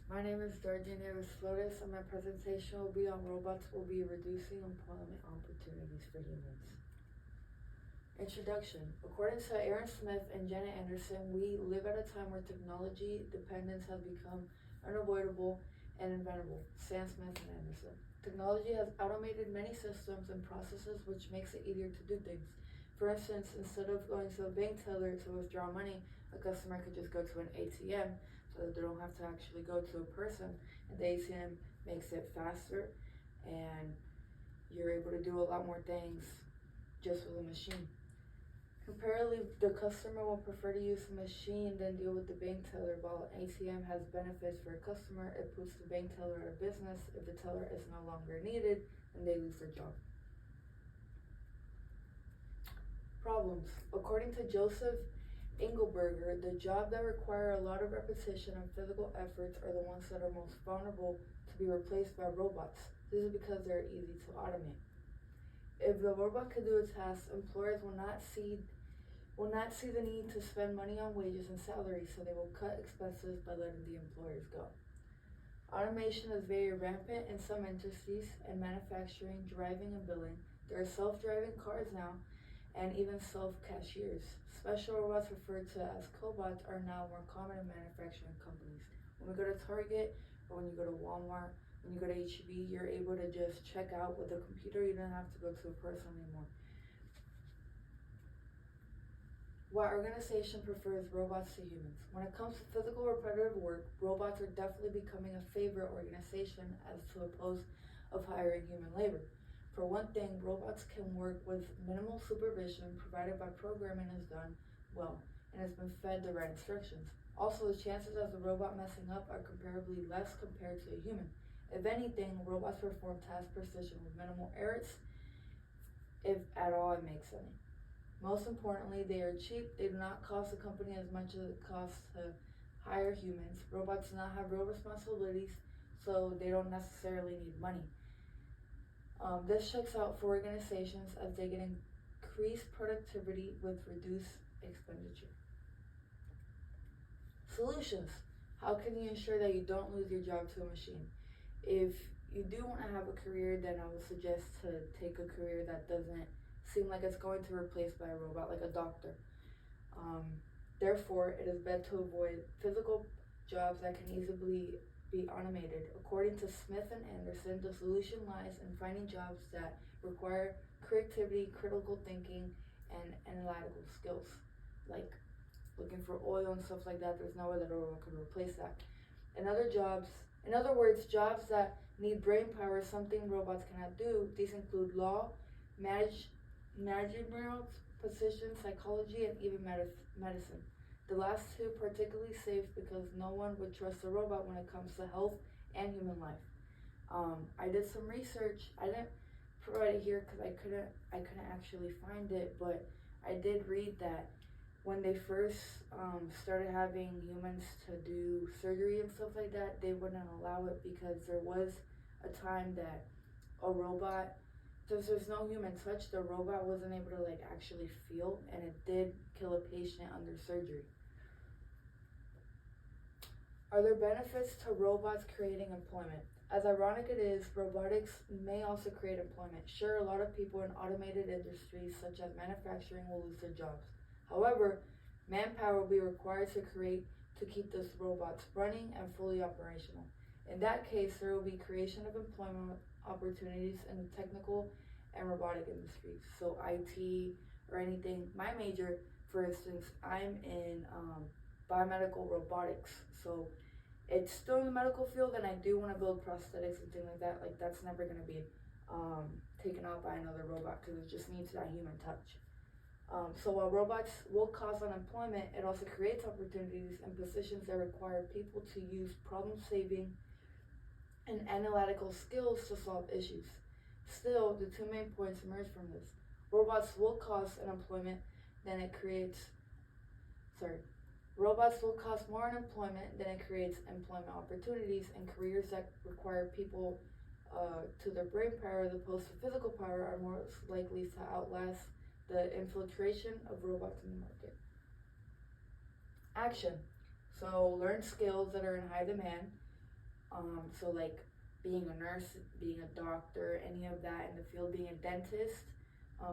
My name is Georgina Slotis, and my presentation will be on robots will be reducing employment opportunities for humans. Introduction. According to Aaron Smith and Janet Anderson, we live at a time where technology dependence has become unavoidable and inventable. Sam Smith and Anderson. Technology has automated many systems and processes, which makes it easier to do things. For instance, instead of going to a bank teller to withdraw money, a customer could just go to an ATM so that they don't have to actually go to a person. And the ATM makes it faster, and you're able to do a lot more things just with a machine. Comparatively, the customer will prefer to use the machine than deal with the bank teller. While an ATM has benefits for a customer, it puts the bank teller out of business. If the teller is no longer needed, then they lose their job. Problems. According to Joseph Engelberger, the jobs that require a lot of repetition and physical efforts are the ones that are most vulnerable to be replaced by robots. This is because they're easy to automate. If the robot could do a task, employers will not see the need to spend money on wages and salaries, so they will cut expenses by letting the employers go. Automation is very rampant in some industries, in manufacturing, driving, and billing. There are self-driving cars now, and even self-cashiers. Special robots referred to as cobots are now more common in manufacturing companies. When we go to Target, or when you go to Walmart, when you go to H-E-B, you're able to just check out with a computer. You don't have to go to a person anymore. Why organization prefers robots to humans. When it comes to physical repetitive work, robots are definitely becoming a favorite organization as to oppose of hiring human labor. For one thing, robots can work with minimal supervision provided by programming is done well and has been fed the right instructions. Also, the chances of the robot messing up are comparably less compared to a human. If anything, robots perform task precision with minimal errors, if at all it makes any. Most importantly, they are cheap. They do not cost the company as much as it costs to hire humans. Robots do not have real responsibilities, so they don't necessarily need money. This checks out for organizations as they get increased productivity with reduced expenditure. Solutions. How can you ensure that you don't lose your job to a machine? If you do want to have a career, then I would suggest to take a career that doesn't seem like it's going to be replaced by a robot, like a doctor. Therefore, it is best to avoid physical jobs that can easily be automated. According to Smith and Anderson, the solution lies in finding jobs that require creativity, critical thinking, and analytical skills, like looking for oil and stuff like that. There's no way that a robot could replace that. In other words, jobs that need brain power, something robots cannot do. These include law, managerial positions, psychology, and even medicine. The last two particularly safe because no one would trust a robot when it comes to health and human life. I did some research. I didn't provide it here because I couldn't actually find it, but I did read that when they first started having humans to do surgery and stuff like that, they wouldn't allow it because there was a time that a robot, since there's no human touch, the robot wasn't able to actually feel, and it did kill a patient under surgery. Are there benefits to robots creating employment? As ironic it is, robotics may also create employment. Sure, a lot of people in automated industries such as manufacturing will lose their jobs. However, manpower will be required to keep these robots running and fully operational. In that case, there will be creation of employment opportunities in the technical and robotic industries. So IT or anything. My major, for instance, I'm in biomedical robotics. So it's still in the medical field, and I do want to build prosthetics and things like that. That's never going to be taken out by another robot because it just needs that human touch. So while robots will cause unemployment, it also creates opportunities and positions that require people to use problem-solving and analytical skills to solve issues. Still, the two main points emerge from this. Robots will cause unemployment than it creates, robots will cause more unemployment than it creates employment opportunities, and careers that require people to their brain power as opposed to physical power are more likely to outlast the infiltration of robots in the market. Action. So learn skills that are in high demand. So like being a nurse, being a doctor, any of that in the field, being a dentist,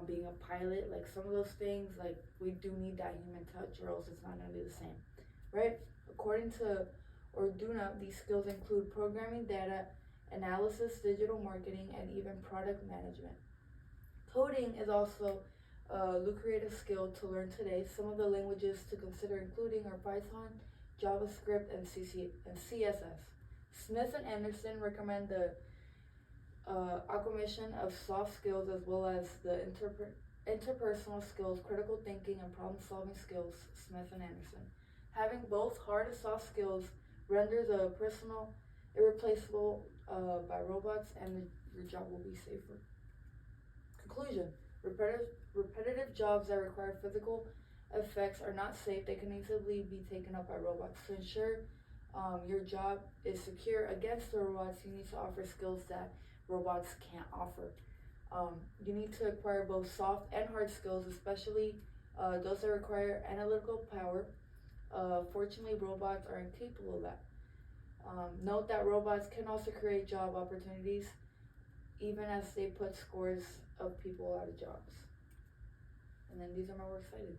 being a pilot, like some of those things, like we do need that human touch or else it's not gonna be the same, right? According to Orduna, these skills include programming, data analysis, digital marketing, and even product management. Coding is also a lucrative skill to learn today. Some of the languages to consider including are Python, JavaScript, and CSS. Smith and Anderson recommend the acquisition of soft skills as well as the interpersonal skills, critical thinking, and problem-solving skills. Smith and Anderson. Having both hard and soft skills renders a personal irreplaceable by robots, and your job will be safer. Conclusion: repetitive jobs that require physical effects are not safe. They can easily be taken up by robots. To ensure your job is secure against the robots, you need to offer skills that robots can't offer. You need to acquire both soft and hard skills, especially those that require analytical power. Fortunately, robots are incapable of that. Note that robots can also create job opportunities, even as they put scores of people out of jobs. And then these are my works cited.